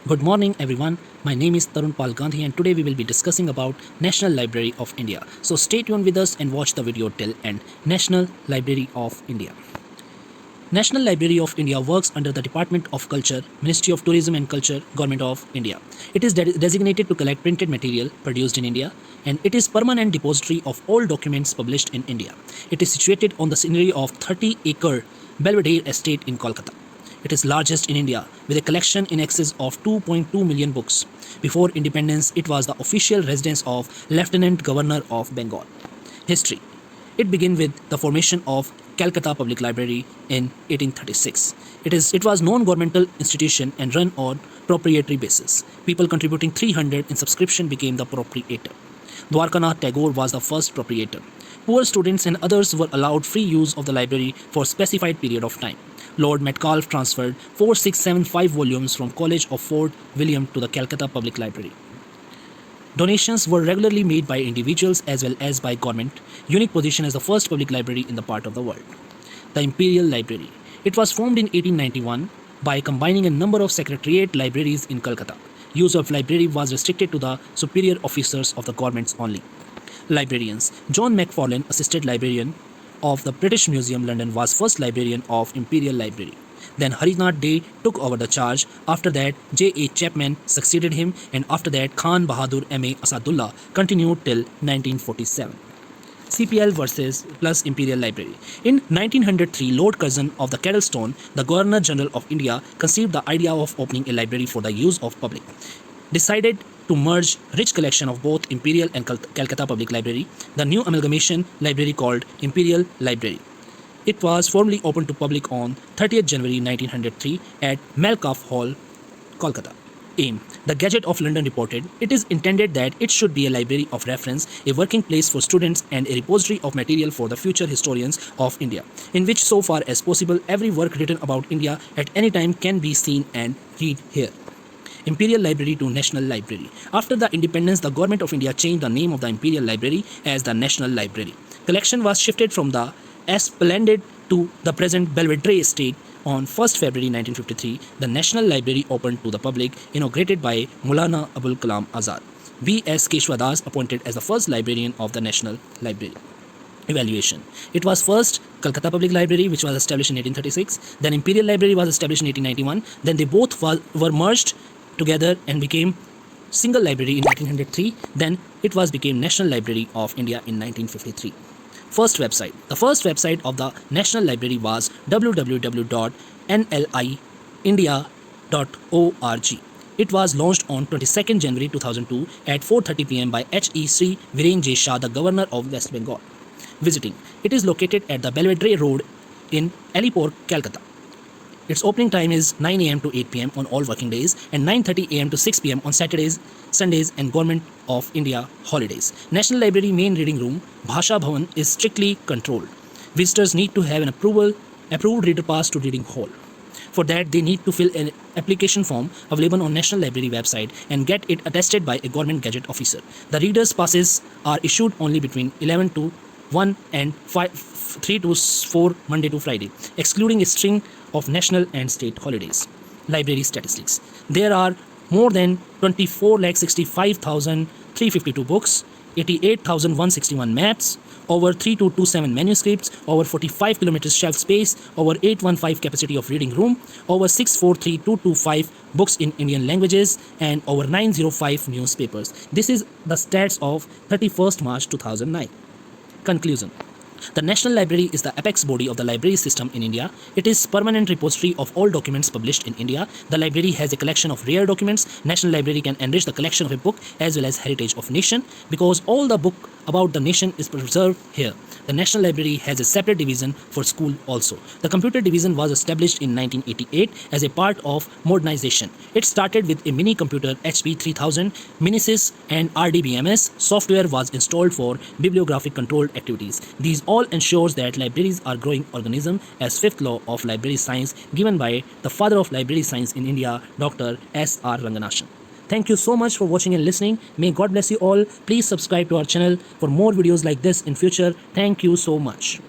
Good morning everyone. My name is Tarun Pal Gandhi and today we will be discussing about National Library of India. So stay tuned with us and watch the video till end. National Library of India. National Library of India works under the Department of Culture, Ministry of Tourism and Culture, Government of India. It is designated to collect printed material produced in India and it is permanent depository of all documents published in India. It is situated on the scenery of 30-acre Belvedere Estate in Kolkata. It is largest in India with a collection in excess of 2.2 million books. Before independence, it was the official residence of Lieutenant Governor of Bengal. History. It began with the formation of Calcutta Public Library in 1836. It was non-governmental institution and run on proprietary basis. People contributing 300 in subscription became the proprietor. Dwarkanath Tagore was the first proprietor. Poor students and others were allowed free use of the library for specified period of time. Lord Metcalfe transferred 4675 volumes from College of Fort William to the Calcutta Public Library. Donations were regularly made by individuals as well as by government, unique position as the first public library in the part of the world. The Imperial Library. It was formed in 1891 by combining a number of secretariat libraries in Calcutta. Use of library was restricted to the superior officers of the governments only. Librarians. John Macfarlane, assistant librarian of the British Museum, London, was first librarian of Imperial Library. Then Harinath Dey took over the charge. After that, J.A. Chapman succeeded him, and after that, Khan Bahadur M.A. Asadullah continued till 1947. CPL versus plus Imperial Library. In 1903, Lord Curzon of the Kettlestone, the Governor General of India, conceived the idea of opening a library for the use of public. Decided to merge rich collection of both Imperial and Calcutta Public Library, the new amalgamation library called Imperial Library. It was formally opened to public on 30th January 1903 at Metcalfe Hall, Kolkata. Aim. The Gazette of London reported, it is intended that it should be a library of reference, a working place for students and a repository of material for the future historians of India, in which so far as possible every work written about India at any time can be seen and read here. Imperial Library to National Library. After the independence, the Government of India changed the name of the Imperial Library as the National Library. Collection was shifted from the Esplanade to the present Belvedere Estate. On 1st February 1953, the National Library opened to the public, inaugurated by Maulana Abul Kalam Azad. B.S. Keshwadas appointed as the first librarian of the National Library. Evaluation. It was first Calcutta Public Library, which was established in 1836. Then Imperial Library was established in 1891. Then they both were merged together and became single library in 1903. Then it became National Library of India in 1953. First website. The first website of the National Library was www.nliindia.org. It was launched on 22nd January 2002 at 4:30 p.m. by H.E. Sri Viren J. Shah, the Governor of West Bengal. Visiting. It is located at the Belvedere Road in Alipore, Calcutta. Its opening time is 9 a.m. to 8 p.m. on all working days and 9:30 a.m. to 6 p.m. on Saturdays, Sundays and Government of India holidays. National Library main reading room, Bhasha Bhavan, is strictly controlled. Visitors need to have an approved reader pass to reading hall. For that, they need to fill an application form available on National Library website and get it attested by a government gazette officer. The reader's passes are issued only between 11 to 1 and 3 to 4 Monday to Friday, excluding a string of national and state holidays. Library statistics. There are more than 24,65,352 books, 88,161 maps, over 3227 manuscripts, over 45 kilometers shelf space, over 815 capacity of reading room, over 643,225 books in Indian languages, and over 905 newspapers. This is the stats of 31st March 2009. Conclusion. The National Library is the apex body of the library system in India. It is permanent repository of all documents published in India. The library has a collection of rare documents. National Library can enrich the collection of a book as well as heritage of nation, because all the book about the nation is preserved here. The National Library has a separate division for school also. The computer division was established in 1988 as a part of modernization. It started with a mini computer HP 3000, Minisys and RDBMS. Software was installed for bibliographic controlled activities. These all ensures that libraries are growing organism as fifth law of library science given by the father of library science in India, Dr. S.R. Ranganathan. Thank you so much for watching and listening. May God bless you all. Please subscribe to our channel for more videos like this in future. Thank you so much.